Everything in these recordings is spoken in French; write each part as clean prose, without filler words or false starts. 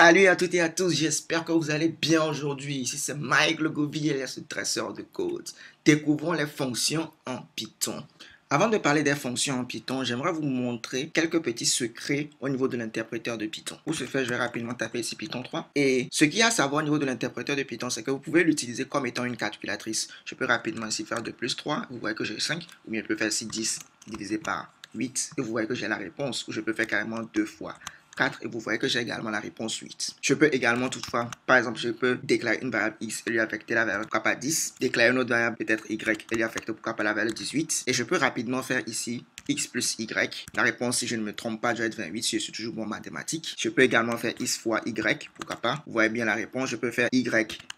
Salut à toutes et à tous, j'espère que vous allez bien aujourd'hui. Ici c'est Mike le Gobi, alias le traceur de code. Découvrons les fonctions en Python. Avant de parler des fonctions en Python, j'aimerais vous montrer quelques petits secrets au niveau de l'interpréteur de Python. Pour ce faire, je vais rapidement taper ici Python 3. Et ce qu'il y a à savoir au niveau de l'interpréteur de Python, c'est que vous pouvez l'utiliser comme étant une calculatrice. Je peux rapidement ici faire 2 plus 3, vous voyez que j'ai 5, ou bien je peux faire ici 10 divisé par 8, et vous voyez que j'ai la réponse, ou je peux faire carrément 2 fois 4 et vous voyez que j'ai également la réponse 8. Je peux également toutefois, par exemple, je peux déclarer une variable x et lui affecter la valeur pourquoi pas 10, déclarer une autre variable peut-être y et lui affecter pourquoi pas la valeur 18 et je peux rapidement faire ici x plus y. La réponse, si je ne me trompe pas, doit être 28 si je suis toujours bon en mathématiques. Je peux également faire x fois y, pourquoi pas. Vous voyez bien la réponse. Je peux faire y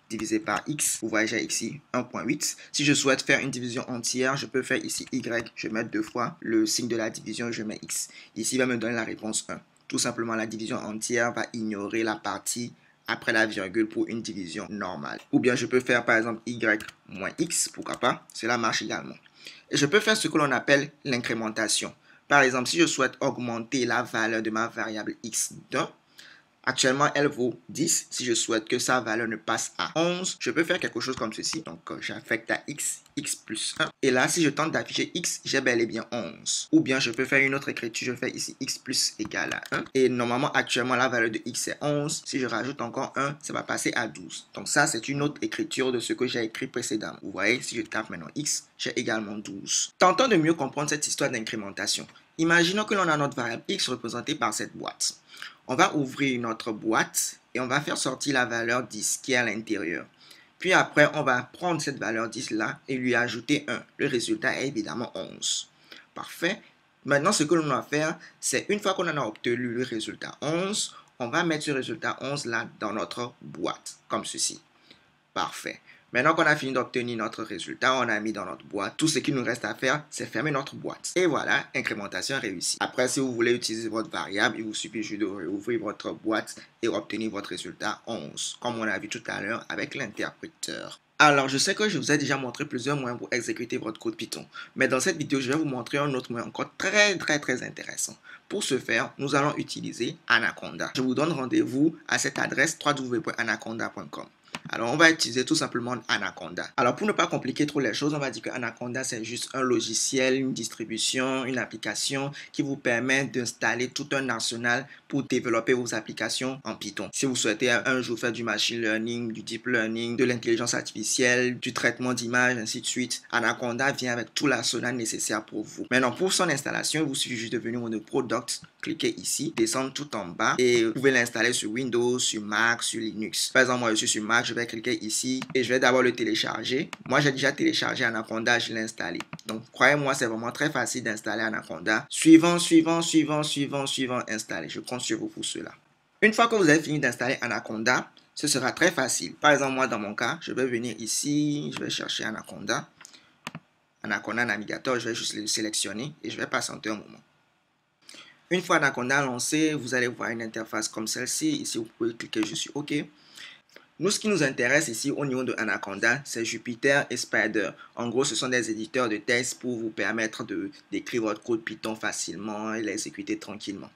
divisé par x. Vous voyez, j'ai ici 1.8. Si je souhaite faire une division entière, je peux faire ici y. Je mets 2 fois le signe de la division, je mets x. Ici, il va me donner la réponse 1. Tout simplement, la division entière va ignorer la partie après la virgule pour une division normale. Ou bien je peux faire par exemple y moins x, pourquoi pas, cela marche également. Et je peux faire ce que l'on appelle l'incrémentation. Par exemple, si je souhaite augmenter la valeur de ma variable x d'un, actuellement, elle vaut 10. Si je souhaite que sa valeur ne passe à 11, je peux faire quelque chose comme ceci. Donc, j'affecte à x plus 1. Et là, si je tente d'afficher x, j'ai bel et bien 11. Ou bien, je peux faire une autre écriture. Je fais ici x plus égale à 1. Et normalement, actuellement, la valeur de x est 11. Si je rajoute encore 1, ça va passer à 12. Donc, ça, c'est une autre écriture de ce que j'ai écrit précédemment. Vous voyez, si je tape maintenant x, j'ai également 12. Tentons de mieux comprendre cette histoire d'incrémentation. Imaginons que l'on a notre variable x représentée par cette boîte. On va ouvrir notre boîte et on va faire sortir la valeur 10 qui est à l'intérieur. Puis après, on va prendre cette valeur 10 là et lui ajouter 1. Le résultat est évidemment 11. Parfait. Maintenant, ce que l'on va faire, c'est une fois qu'on en a obtenu le résultat 11, on va mettre ce résultat 11 là dans notre boîte, comme ceci. Parfait. Maintenant qu'on a fini d'obtenir notre résultat, on a mis dans notre boîte. Tout ce qu'il nous reste à faire, c'est fermer notre boîte. Et voilà, incrémentation réussie. Après, si vous voulez utiliser votre variable, il vous suffit juste de rouvrir votre boîte et obtenir votre résultat 11, comme on a vu tout à l'heure avec l'interpréteur. Alors, je sais que je vous ai déjà montré plusieurs moyens pour exécuter votre code Python. Mais dans cette vidéo, je vais vous montrer un autre moyen encore très intéressant. Pour ce faire, nous allons utiliser Anaconda. Je vous donne rendez-vous à cette adresse www.anaconda.com. Alors, on va utiliser tout simplement Anaconda. Alors, pour ne pas compliquer trop les choses, on va dire que Anaconda, c'est juste un logiciel, une distribution, une application qui vous permet d'installer tout un arsenal pour développer vos applications en Python. Si vous souhaitez un jour faire du machine learning, du deep learning, de l'intelligence artificielle, du traitement d'images, ainsi de suite, Anaconda vient avec tout l'arsenal nécessaire pour vous. Maintenant, pour son installation, il vous suffit juste de venir au menu Product, cliquer ici, descendre tout en bas et vous pouvez l'installer sur Windows, sur Mac, sur Linux. Par exemple, moi je suis sur Mac, je vais cliquer ici et je vais d'abord le télécharger. Moi j'ai déjà téléchargé Anaconda, je l'ai installé. Donc croyez-moi, c'est vraiment très facile d'installer Anaconda. Suivant, installer. Je compte sur vous pour cela. Une fois que vous avez fini d'installer Anaconda, ce sera très facile. Par exemple, moi dans mon cas, je vais venir ici, je vais chercher Anaconda. Anaconda Navigator, je vais juste le sélectionner et je vais patienter un moment. Une fois Anaconda lancé, vous allez voir une interface comme celle-ci. Ici, vous pouvez cliquer juste sur OK. Nous, ce qui nous intéresse ici au niveau de Anaconda, c'est Jupyter et Spyder. En gros, ce sont des éditeurs de texte pour vous permettre d'écrire votre code Python facilement et l'exécuter tranquillement.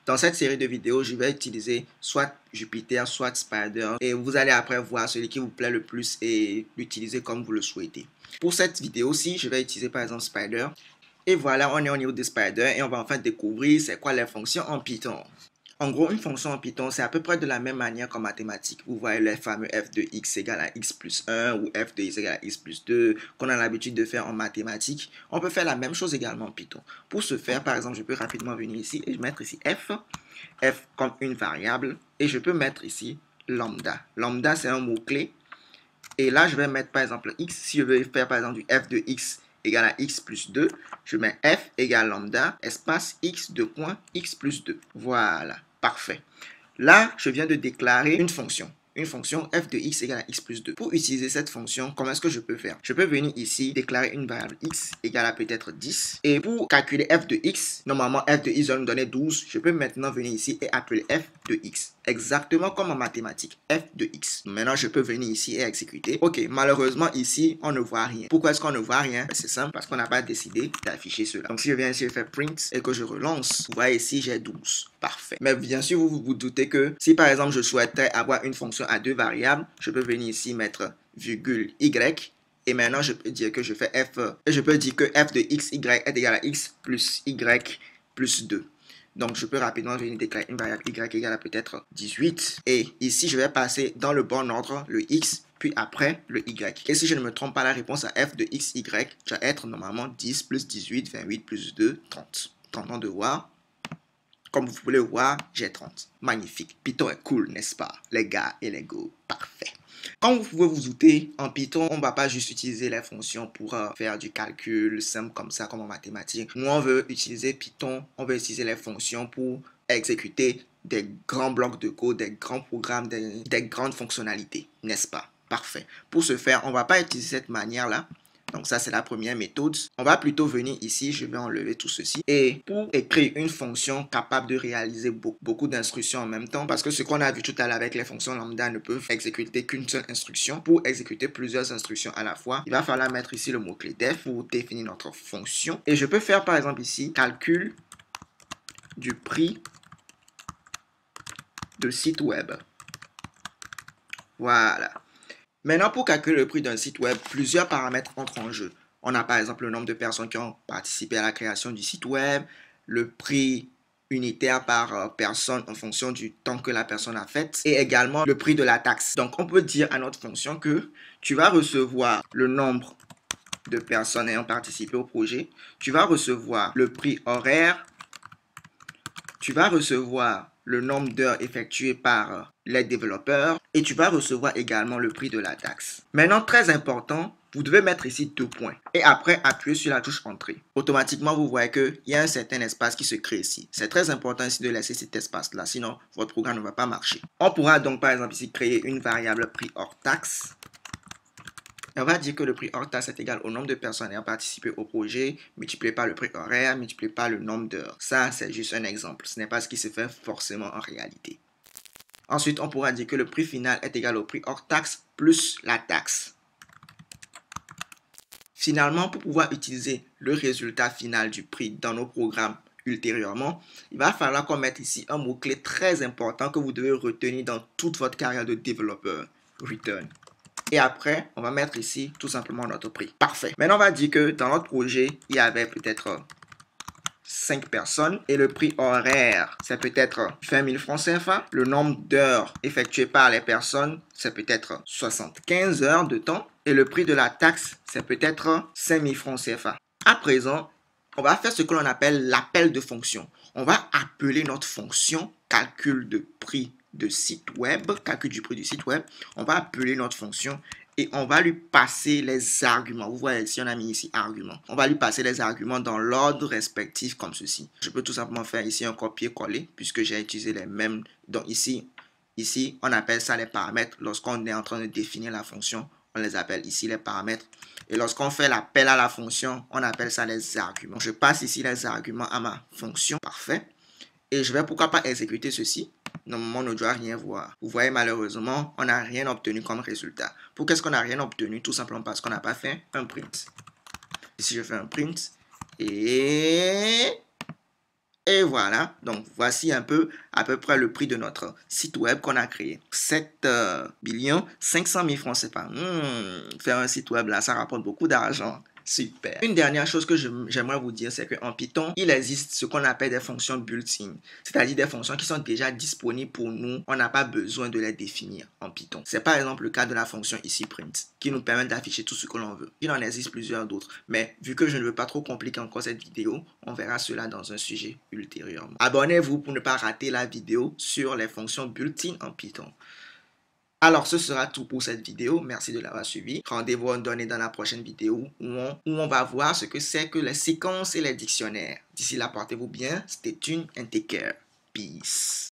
Dans cette série de vidéos, je vais utiliser soit Jupyter, soit Spyder. Et vous allez après voir celui qui vous plaît le plus et l'utiliser comme vous le souhaitez. Pour cette vidéo-ci, je vais utiliser par exemple Spyder. Et voilà, on est au niveau de Spyder et on va enfin découvrir c'est quoi les fonctions en Python. En gros, une fonction en Python, c'est à peu près de la même manière qu'en mathématiques. Vous voyez le fameux f de x égale à x plus 1 ou f de x égale à x plus 2 qu'on a l'habitude de faire en mathématiques. On peut faire la même chose également en Python. Pour ce faire, par exemple, je peux rapidement venir ici et mettre ici f comme une variable et je peux mettre ici lambda. Lambda, c'est un mot-clé. Et là, je vais mettre par exemple x. Si je veux faire par exemple du f de x égale à x plus 2, je mets f égale lambda, espace x de point x plus 2. Voilà, parfait. Là, je viens de déclarer une fonction. une fonction f de x égale à x plus 2. Pour utiliser cette fonction, comment est-ce que je peux faire? Je peux venir ici, déclarer une variable x égale à peut-être 10. Et pour calculer f de x, normalement f de x doit nous donner 12. Je peux maintenant venir ici et appeler f de x. Exactement comme en mathématiques, f de x. Maintenant, je peux venir ici et exécuter. Ok, malheureusement ici, on ne voit rien. Pourquoi est-ce qu'on ne voit rien? C'est simple, parce qu'on n'a pas décidé d'afficher cela. Donc si je viens ici, je fais print et que je relance, vous voyez ici, j'ai 12. Parfait. Mais bien sûr, vous vous doutez que si par exemple, je souhaitais avoir une fonction à deux variables, je peux venir ici mettre virgule y. Et maintenant, je peux dire que je fais f, et je peux dire que f de x, y est égal à x plus y plus 2. Donc, je peux rapidement venir déclarer une variable y égale à peut-être 18. Et ici, je vais passer dans le bon ordre le x, puis après le y. Et si je ne me trompe pas, la réponse à f de x, y doit être normalement 10 plus 18, 28 plus 2, 30. Tentons de voir. Comme vous pouvez le voir, j'ai 30. Magnifique. Python est cool, n'est-ce pas? Les gars et les go. Parfait. Comme vous pouvez vous douter, en Python, on ne va pas juste utiliser les fonctions pour faire du calcul simple comme ça, comme en mathématiques. Nous, on veut utiliser Python, on veut utiliser les fonctions pour exécuter des grands blocs de code, des grands programmes, des grandes fonctionnalités, n'est-ce pas? Parfait. Pour ce faire, on ne va pas utiliser cette manière-là. Donc ça, c'est la première méthode. On va plutôt venir ici, je vais enlever tout ceci. Et pour écrire une fonction capable de réaliser beaucoup d'instructions en même temps, parce que ce qu'on a vu tout à l'heure avec les fonctions lambda ne peuvent exécuter qu'une seule instruction. Pour exécuter plusieurs instructions à la fois, il va falloir mettre ici le mot-clé def pour définir notre fonction. Et je peux faire par exemple ici, calcul du prix de site web. Voilà. Maintenant, pour calculer le prix d'un site web, plusieurs paramètres entrent en jeu. On a par exemple le nombre de personnes qui ont participé à la création du site web, le prix unitaire par personne en fonction du temps que la personne a fait et également le prix de la taxe. Donc, on peut dire à notre fonction que tu vas recevoir le nombre de personnes ayant participé au projet, tu vas recevoir le prix horaire, tu vas recevoir le nombre d'heures effectuées par les développeurs et tu vas recevoir également le prix de la taxe. Maintenant, très important, vous devez mettre ici 2 points et après appuyer sur la touche entrée. Automatiquement, vous voyez qu'il y a un certain espace qui se crée ici. C'est très important ici de laisser cet espace-là, sinon votre programme ne va pas marcher. On pourra donc par exemple ici créer une variable prix hors taxe. Et on va dire que le prix hors taxe est égal au nombre de personnes ayant participé au projet, multiplié par le prix horaire, multiplié par le nombre d'heures. Ça, c'est juste un exemple. Ce n'est pas ce qui se fait forcément en réalité. Ensuite, on pourra dire que le prix final est égal au prix hors taxe plus la taxe. Finalement, pour pouvoir utiliser le résultat final du prix dans nos programmes ultérieurement, il va falloir qu'on mette ici un mot-clé très important que vous devez retenir dans toute votre carrière de développeur. Return. Et après, on va mettre ici tout simplement notre prix. Parfait. Maintenant, on va dire que dans notre projet, il y avait peut-être 5 personnes et le prix horaire, c'est peut-être 20 000 francs CFA. Le nombre d'heures effectuées par les personnes, c'est peut-être 75 heures de temps. Et le prix de la taxe, c'est peut-être 5 000 francs CFA. À présent, on va faire ce que l'on appelle l'appel de fonction. On va appeler notre fonction calcul de prix de site web, calcul du prix du site web. On va appeler notre fonction et on va lui passer les arguments. Vous voyez ici, on a mis ici arguments. On va lui passer les arguments dans l'ordre respectif comme ceci. Je peux tout simplement faire ici un copier-coller puisque j'ai utilisé les mêmes. Donc ici, on appelle ça les paramètres. Lorsqu'on est en train de définir la fonction, on les appelle ici les paramètres. Et lorsqu'on fait l'appel à la fonction, on appelle ça les arguments. Je passe ici les arguments à ma fonction. Parfait. Et je vais pourquoi pas exécuter ceci. Normalement, on ne doit rien voir. Vous voyez, malheureusement, on n'a rien obtenu comme résultat. Pour qu'est-ce qu'on n'a rien obtenu? Tout simplement parce qu'on n'a pas fait un print. Ici, je fais un print. Et voilà. Donc, voici un peu, à peu près le prix de notre site web qu'on a créé. 7 500 000 francs CFA. Faire un site web, là, ça rapporte beaucoup d'argent. Super. Une dernière chose que j'aimerais vous dire, c'est qu'en Python, il existe ce qu'on appelle des fonctions built-in, c'est-à-dire des fonctions qui sont déjà disponibles pour nous. On n'a pas besoin de les définir en Python. C'est par exemple le cas de la fonction ici print, qui nous permet d'afficher tout ce que l'on veut. Il en existe plusieurs d'autres, mais vu que je ne veux pas trop compliquer encore cette vidéo, on verra cela dans un sujet ultérieurement. Abonnez-vous pour ne pas rater la vidéo sur les fonctions built-in en Python. Alors, ce sera tout pour cette vidéo. Merci de l'avoir suivi. Rendez-vous donné dans la prochaine vidéo où on va voir ce que c'est que les séquences et les dictionnaires. D'ici là, portez-vous bien. Stay tuned and take care. Peace.